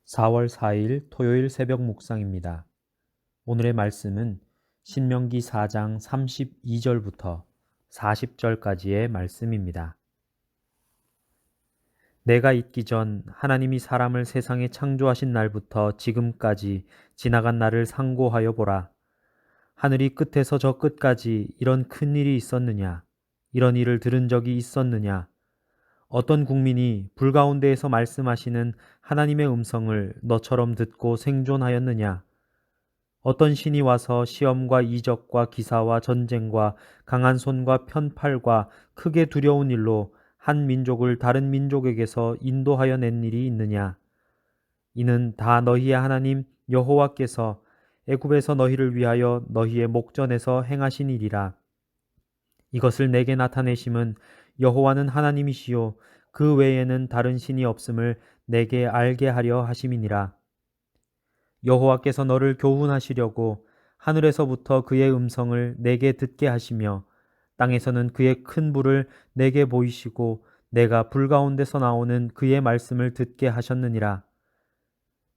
4월 4일 토요일 새벽 묵상입니다. 오늘의 말씀은 신명기 4장 32절부터 40절까지의 말씀입니다. 내가 있기 전 하나님이 사람을 세상에 창조하신 날부터 지금까지 지나간 날을 상고하여 보라. 하늘이 끝에서 저 끝까지 이런 큰 일이 있었느냐? 이런 일을 들은 적이 있었느냐? 어떤 국민이 불 가운데에서 말씀하시는 하나님의 음성을 너처럼 듣고 생존하였느냐? 어떤 신이 와서 시험과 이적과 기사와 전쟁과 강한 손과 편팔과 크게 두려운 일로 한 민족을 다른 민족에게서 인도하여 낸 일이 있느냐? 이는 다 너희의 하나님 여호와께서 애굽에서 너희를 위하여 너희의 목전에서 행하신 일이라. 이것을 내게 나타내심은 여호와는 하나님이시요 그 외에는 다른 신이 없음을 내게 알게 하려 하심이니라. 여호와께서 너를 교훈하시려고 하늘에서부터 그의 음성을 내게 듣게 하시며 땅에서는 그의 큰 불을 내게 보이시고 내가 불 가운데서 나오는 그의 말씀을 듣게 하셨느니라.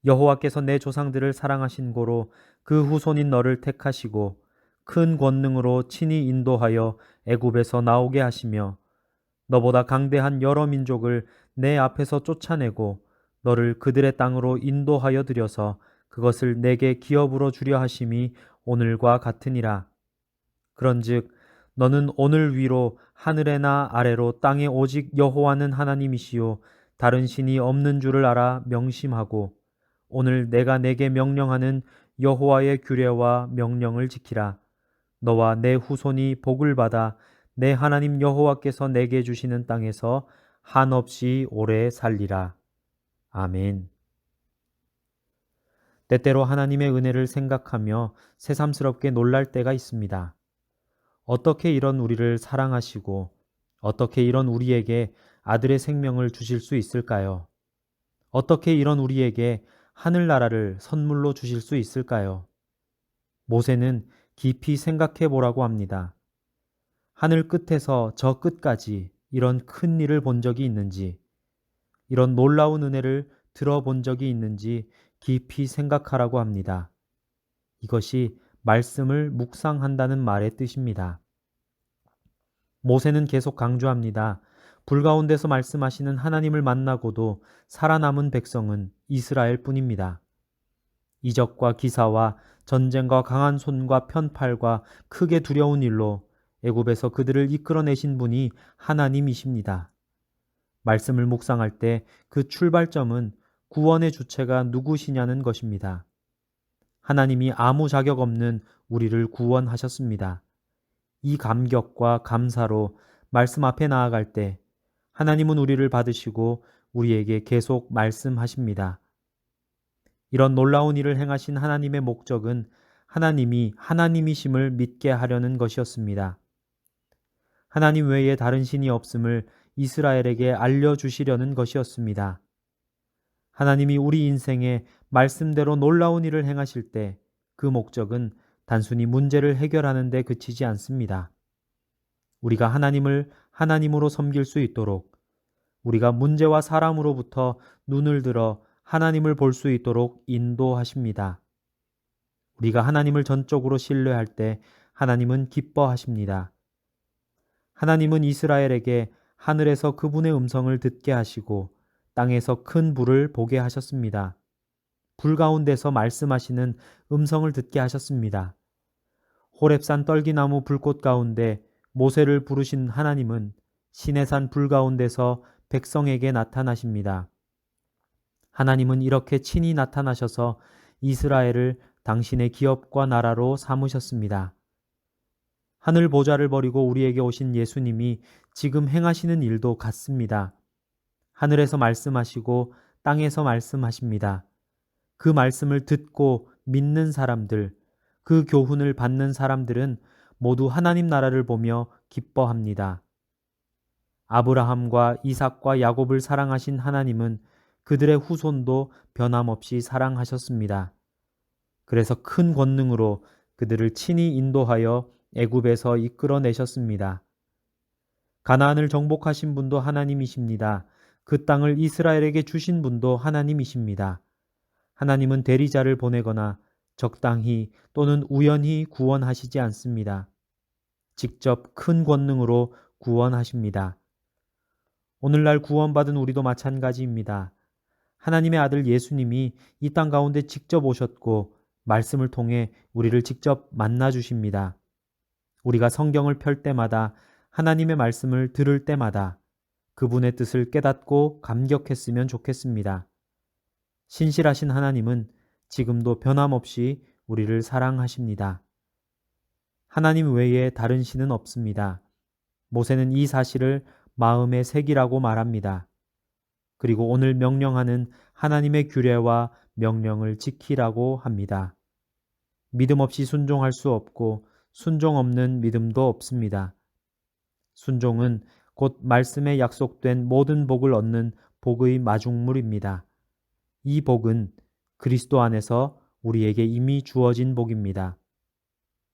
여호와께서 내 조상들을 사랑하신 고로 그 후손인 너를 택하시고 큰 권능으로 친히 인도하여 애굽에서 나오게 하시며 너보다 강대한 여러 민족을 내 앞에서 쫓아내고 너를 그들의 땅으로 인도하여 들여서 그것을 내게 기업으로 주려 하심이 오늘과 같으니라. 그런즉 너는 오늘 위로 하늘에나 아래로 땅에 오직 여호와는 하나님이시요 다른 신이 없는 줄을 알아 명심하고 오늘 내가 내게 명령하는 여호와의 규례와 명령을 지키라. 너와 내 후손이 복을 받아 내 하나님 여호와께서 내게 주시는 땅에서 한없이 오래 살리라. 아멘. 때때로 하나님의 은혜를 생각하며 새삼스럽게 놀랄 때가 있습니다. 어떻게 이런 우리를 사랑하시고 어떻게 이런 우리에게 아들의 생명을 주실 수 있을까요? 어떻게 이런 우리에게 하늘나라를 선물로 주실 수 있을까요? 모세는 깊이 생각해 보라고 합니다. 하늘 끝에서 저 끝까지 이런 큰 일을 본 적이 있는지, 이런 놀라운 은혜를 들어본 적이 있는지 깊이 생각하라고 합니다. 이것이 말씀을 묵상한다는 말의 뜻입니다. 모세는 계속 강조합니다. 불 가운데서 말씀하시는 하나님을 만나고도 살아남은 백성은 이스라엘 뿐입니다. 이적과 기사와 전쟁과 강한 손과 편팔과 크게 두려운 일로 애굽에서 그들을 이끌어내신 분이 하나님이십니다. 말씀을 묵상할 때 그 출발점은 구원의 주체가 누구시냐는 것입니다. 하나님이 아무 자격 없는 우리를 구원하셨습니다. 이 감격과 감사로 말씀 앞에 나아갈 때 하나님은 우리를 받으시고 우리에게 계속 말씀하십니다. 이런 놀라운 일을 행하신 하나님의 목적은 하나님이 하나님이심을 믿게 하려는 것이었습니다. 하나님 외에 다른 신이 없음을 이스라엘에게 알려주시려는 것이었습니다. 하나님이 우리 인생에 말씀대로 놀라운 일을 행하실 때 그 목적은 단순히 문제를 해결하는 데 그치지 않습니다. 우리가 하나님을 하나님으로 섬길 수 있도록 우리가 문제와 사람으로부터 눈을 들어 하나님을 볼 수 있도록 인도하십니다. 우리가 하나님을 전적으로 신뢰할 때 하나님은 기뻐하십니다. 하나님은 이스라엘에게 하늘에서 그분의 음성을 듣게 하시고 땅에서 큰 불을 보게 하셨습니다. 불 가운데서 말씀하시는 음성을 듣게 하셨습니다. 호렙산 떨기나무 불꽃 가운데 모세를 부르신 하나님은 시내산 불 가운데서 백성에게 나타나십니다. 하나님은 이렇게 친히 나타나셔서 이스라엘을 당신의 기업과 나라로 삼으셨습니다. 하늘 보좌를 버리고 우리에게 오신 예수님이 지금 행하시는 일도 같습니다. 하늘에서 말씀하시고 땅에서 말씀하십니다. 그 말씀을 듣고 믿는 사람들, 그 교훈을 받는 사람들은 모두 하나님 나라를 보며 기뻐합니다. 아브라함과 이삭과 야곱을 사랑하신 하나님은 그들의 후손도 변함없이 사랑하셨습니다. 그래서 큰 권능으로 그들을 친히 인도하여 애굽에서 이끌어내셨습니다. 가나안을 정복하신 분도 하나님이십니다. 그 땅을 이스라엘에게 주신 분도 하나님이십니다. 하나님은 대리자를 보내거나 적당히 또는 우연히 구원하시지 않습니다. 직접 큰 권능으로 구원하십니다. 오늘날 구원받은 우리도 마찬가지입니다. 하나님의 아들 예수님이 이 땅 가운데 직접 오셨고 말씀을 통해 우리를 직접 만나 주십니다. 우리가 성경을 펼 때마다 하나님의 말씀을 들을 때마다 그분의 뜻을 깨닫고 감격했으면 좋겠습니다. 신실하신 하나님은 지금도 변함없이 우리를 사랑하십니다. 하나님 외에 다른 신은 없습니다. 모세는 이 사실을 마음에 새기라고 말합니다. 그리고 오늘 명령하는 하나님의 규례와 명령을 지키라고 합니다. 믿음 없이 순종할 수 없고 순종 없는 믿음도 없습니다. 순종은 곧 말씀에 약속된 모든 복을 얻는 복의 마중물입니다. 이 복은 그리스도 안에서 우리에게 이미 주어진 복입니다.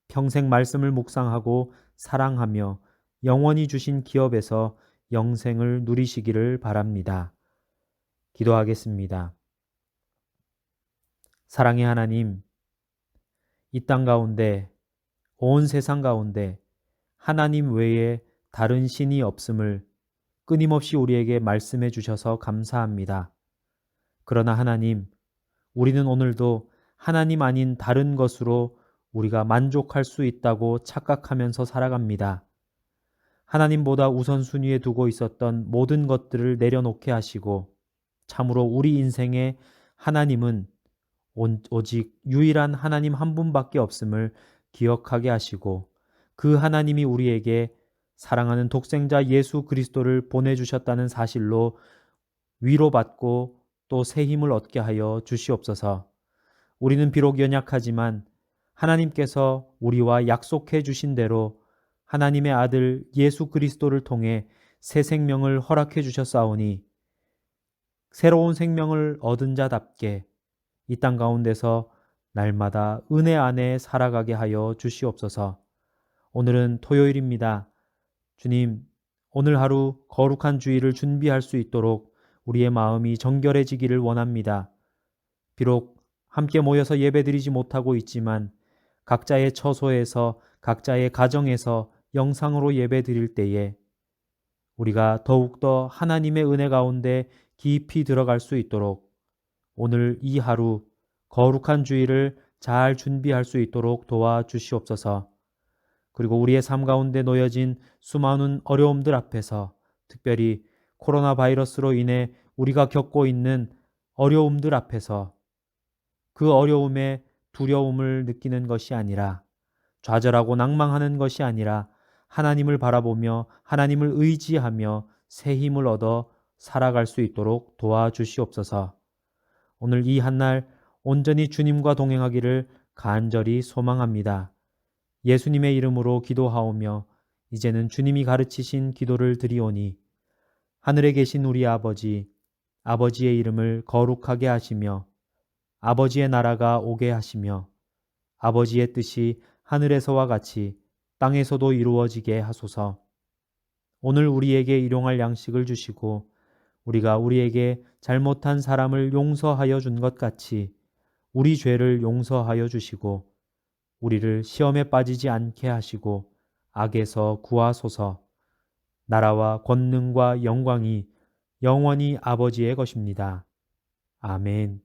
평생 말씀을 묵상하고 사랑하며 영원히 주신 기업에서 영생을 누리시기를 바랍니다. 기도하겠습니다. 사랑의 하나님, 이 땅 가운데, 온 세상 가운데 하나님 외에 다른 신이 없음을 끊임없이 우리에게 말씀해 주셔서 감사합니다. 그러나 하나님, 우리는 오늘도 하나님 아닌 다른 것으로 우리가 만족할 수 있다고 착각하면서 살아갑니다. 하나님보다 우선순위에 두고 있었던 모든 것들을 내려놓게 하시고 참으로 우리 인생에 하나님은 오직 유일한 하나님 한 분밖에 없음을 기억하게 하시고 그 하나님이 우리에게 사랑하는 독생자 예수 그리스도를 보내주셨다는 사실로 위로받고 또 새 힘을 얻게 하여 주시옵소서. 우리는 비록 연약하지만 하나님께서 우리와 약속해 주신 대로 하나님의 아들 예수 그리스도를 통해 새 생명을 허락해 주셨사오니 새로운 생명을 얻은 자답게 이 땅 가운데서 날마다 은혜 안에 살아가게 하여 주시옵소서. 오늘은 토요일입니다. 주님, 오늘 하루 거룩한 주일을 준비할 수 있도록 우리의 마음이 정결해지기를 원합니다. 비록 함께 모여서 예배드리지 못하고 있지만 각자의 처소에서 각자의 가정에서 영상으로 예배드릴 때에 우리가 더욱더 하나님의 은혜 가운데 깊이 들어갈 수 있도록 오늘 이 하루 거룩한 주일을 잘 준비할 수 있도록 도와주시옵소서. 그리고 우리의 삶 가운데 놓여진 수많은 어려움들 앞에서 특별히 코로나 바이러스로 인해 우리가 겪고 있는 어려움들 앞에서 그 어려움에 두려움을 느끼는 것이 아니라 좌절하고 낭망하는 것이 아니라 하나님을 바라보며 하나님을 의지하며 새 힘을 얻어 살아갈 수 있도록 도와주시옵소서. 오늘 이 한날 온전히 주님과 동행하기를 간절히 소망합니다. 예수님의 이름으로 기도하오며 이제는 주님이 가르치신 기도를 드리오니 하늘에 계신 우리 아버지, 아버지의 이름을 거룩하게 하시며 아버지의 나라가 오게 하시며 아버지의 뜻이 하늘에서와 같이 땅에서도 이루어지게 하소서. 오늘 우리에게 일용할 양식을 주시고 우리가 우리에게 잘못한 사람을 용서하여 준 것 같이 우리 죄를 용서하여 주시고 우리를 시험에 빠지지 않게 하시고 악에서 구하소서. 나라와 권능과 영광이 영원히 아버지의 것입니다. 아멘.